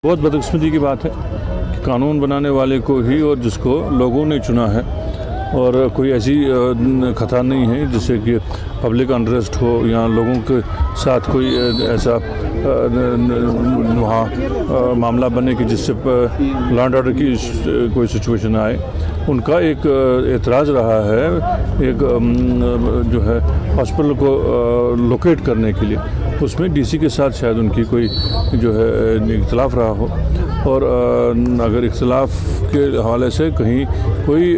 बहुत बदकिस्मती की बात है कि कानून बनाने वाले को ही और जिसको लोगों ने चुना है और कोई ऐसी खता नहीं है जिससे कि पब्लिक अनरेस्ट हो या लोगों के साथ कोई ऐसा वहाँ मामला बने कि जिससे लॉ एंड ऑर्डर की कोई सिचुएशन आए। उनका एक एतराज़ रहा है एक जो है हॉस्पिटल को लोकेट करने के लिए, उसमें डीसी के साथ शायद उनकी कोई जो है इख्तलाफ रहा हो और अगर इख्तलाफ के हवाले से कहीं कोई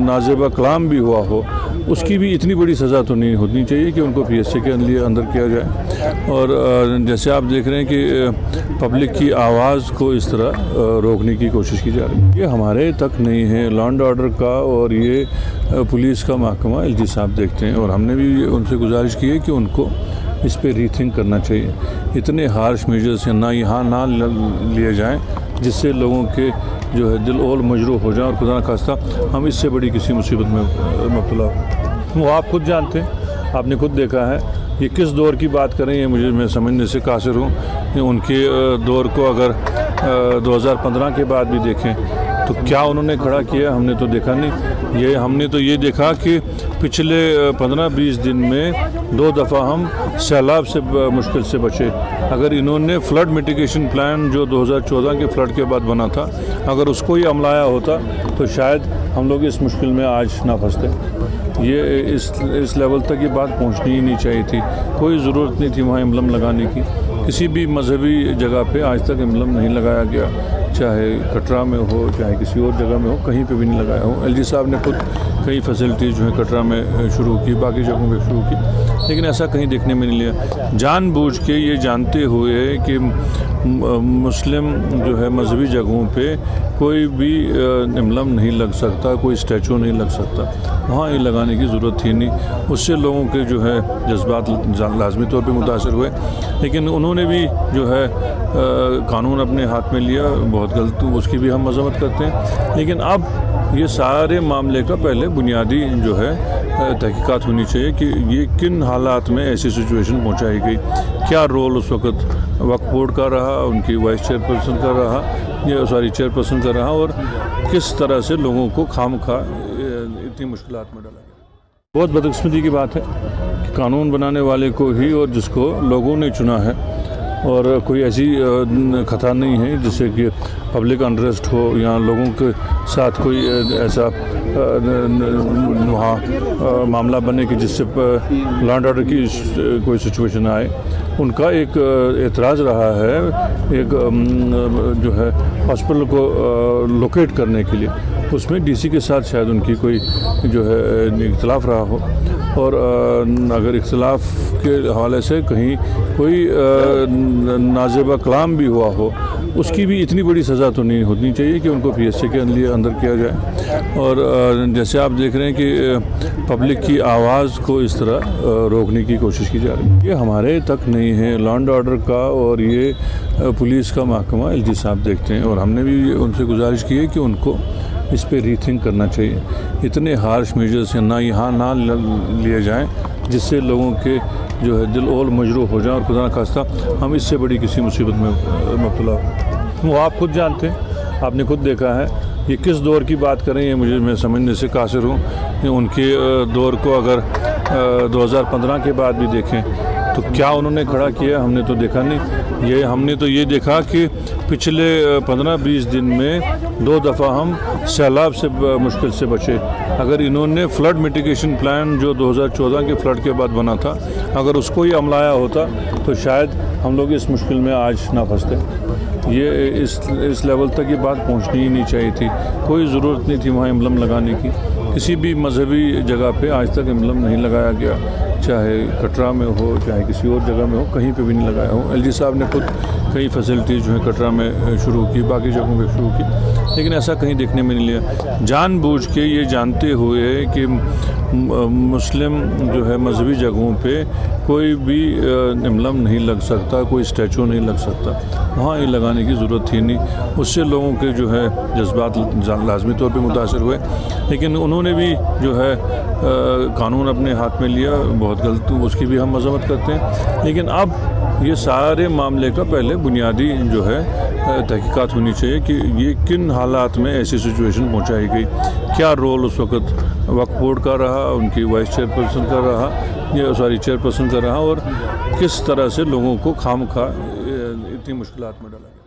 नाज़ेबा कलाम भी हुआ हो, उसकी भी इतनी बड़ी सज़ा तो नहीं होनी चाहिए कि उनको पीएससी के अंदर किया जाए। और जैसे आप देख रहे हैं कि पब्लिक की आवाज़ को इस तरह रोकने की कोशिश की जा रही है, ये हमारे तक नहीं है लॉ एंड ऑर्डर का, और ये पुलिस का महकमा एलजी साहब देखते हैं। और हमने भी उनसे गुजारिश की है कि उनको इस पे रीथिंक करना चाहिए, इतने हार्श मेजर्स ना यहाँ ना लिए जाएं जिससे लोगों के जो है दिल और मजरूह हो जाए और खुदा न खास्ता हम इससे बड़ी किसी मुसीबत में मुब्तला हो। वो आप खुद जानते हैं, आपने खुद देखा है ये किस दौर की बात करें, ये मैं समझने से कासिर हूँ। उनके दौर को अगर 2015 के बाद भी देखें तो क्या उन्होंने खड़ा किया हमने तो देखा नहीं। हमने तो ये देखा कि पिछले 15-20 दिन में 2 दफ़ा हम सैलाब से मुश्किल से बचे। अगर इन्होंने फ्लड मिटिगेशन प्लान जो 2014 के फ्लड के बाद बना था, अगर उसको ही अमलाया होता तो शायद हम लोग इस मुश्किल में आज ना फंसते। ये इस लेवल तक ये बात पहुंचनी ही नहीं चाहिए थी, कोई ज़रूरत नहीं थी वहाँ एम्बलम लगाने की। किसी भी मजहबी जगह पे आज तक एम्बलम नहीं लगाया गया, चाहे कटरा में हो चाहे किसी और जगह में हो, कहीं पे भी नहीं लगाया हो। एलजी साहब ने खुद कई फैसिलिटीज़ जो है कटरा में शुरू की, बाकी जगहों पे शुरू की, लेकिन ऐसा कहीं देखने में नहीं लिया। जानबूझ के ये जानते हुए कि मुस्लिम जो है मजहबी जगहों पे कोई भी एम्बलम नहीं लग सकता, कोई स्टैचू नहीं लग सकता, वहाँ ये लगाने की ज़रूरत थी नहीं। उससे लोगों के जो है जज्बात लाजमी तौर पे मुतासर हुए, लेकिन उन्होंने भी जो है कानून अपने हाथ में लिया, बहुत गलत, उसकी भी हम मजम्मत करते हैं। लेकिन अब ये सारे मामले का पहले बुनियादी जो है तहकीकात होनी चाहिए कि ये किन हालात में ऐसी सिचुएशन पहुंचाई गई, क्या रोल उस वक़्त वक्फ बोर्ड का रहा, उनकी वाइस चेयरपर्सन का रहा, चेयरपर्सन का रहा, और किस तरह से लोगों को खामखा इतनी मुश्किलात में डाला। बहुत बदकिस्मती की बात है कि कानून बनाने वाले को ही और जिसको लोगों ने चुना है और कोई ऐसी खता नहीं है जिससे कि पब्लिक अनरेस्ट हो या लोगों के साथ कोई ऐसा वहाँ मामला बने कि जिससे लॉ एंड ऑर्डर की कोई सिचुएशन आए। उनका एक एतराज़ रहा है एक जो है हॉस्पिटल को लोकेट करने के लिए, उसमें डीसी के साथ शायद उनकी कोई जो है इख्तलाफ रहा हो और अगर इख्तलाफ के हवाले से कहीं कोई नाज़ेबा कलाम भी हुआ हो, उसकी भी इतनी बड़ी सज़ा तो नहीं होनी चाहिए कि उनको पीएससी के अंदर किया जाए। और जैसे आप देख रहे हैं कि पब्लिक की आवाज़ को इस तरह रोकने की कोशिश की जा रही है, ये हमारे तक नहीं है लॉ एंड ऑर्डर का, और ये पुलिस का महकमा एलजी साहब देखते हैं। और हमने भी उनसे गुजारिश की है कि उनको इस पे रीथिंक करना चाहिए, इतने हार्श मेजर्स ना यहाँ ना लिए जाएं जिससे लोगों के जो है दिल और मजरूह हो जाए और खुदा न खास्ता हम इससे बड़ी किसी मुसीबत में मुब्तला हो। वो आप खुद जानते हैं, आपने खुद देखा है ये किस दौर की बात करें, ये मैं समझने से कासिर हूँ। उनके दौर को अगर 2015 के बाद भी देखें तो क्या उन्होंने खड़ा किया हमने तो देखा नहीं। हमने तो ये देखा कि पिछले 15-20 दिन में 2 दफ़ा हम सैलाब से मुश्किल से बचे। अगर इन्होंने फ्लड मिटिगेशन प्लान जो 2014 के फ्लड के बाद बना था, अगर उसको ही अमलाया होता तो शायद हम लोग इस मुश्किल में आज ना फंसते। ये इस लेवल तक ये बात पहुंचनी ही नहीं चाहिए थी, कोई ज़रूरत नहीं थी वहाँ एम्बलम लगाने की। किसी भी मजहबी जगह पे आज तक एम्बलम नहीं लगाया गया, चाहे कटरा में हो चाहे किसी और जगह में हो, कहीं पे भी नहीं लगाया हो। एलजी साहब ने खुद कई फैसिलिटीज़ जो है कटरा में शुरू की, बाकी जगहों पे शुरू की, लेकिन ऐसा कहीं देखने में नहीं लिया। जानबूझ के ये जानते हुए कि मुस्लिम जो है मजहबी जगहों पे कोई भी एम्बलम नहीं लग सकता, कोई स्टैचू नहीं लग सकता, वहाँ ये लगाने की ज़रूरत थी नहीं। उससे लोगों के जो है जज्बात लाजमी तौर पे मुतासर हुए, लेकिन उन्होंने भी जो है कानून अपने हाथ में लिया, बहुत गलत, उसकी भी हम मजम्मत करते हैं। लेकिन अब یہ سارے معاملے کا پہلے بنیادی جو ہے تحقیقات ہونی چاہیے کہ یہ کن حالات میں ایسی سچویشن پہنچائی گئی، کیا رول اس وقت وقف بورڈ کا رہا، ان کی وائس چیئرپرسن کا رہا، چیئرپرسن کا رہا، اور کس طرح سے لوگوں کو خام خواہ اتنی مشکلات میں ڈالا گیا۔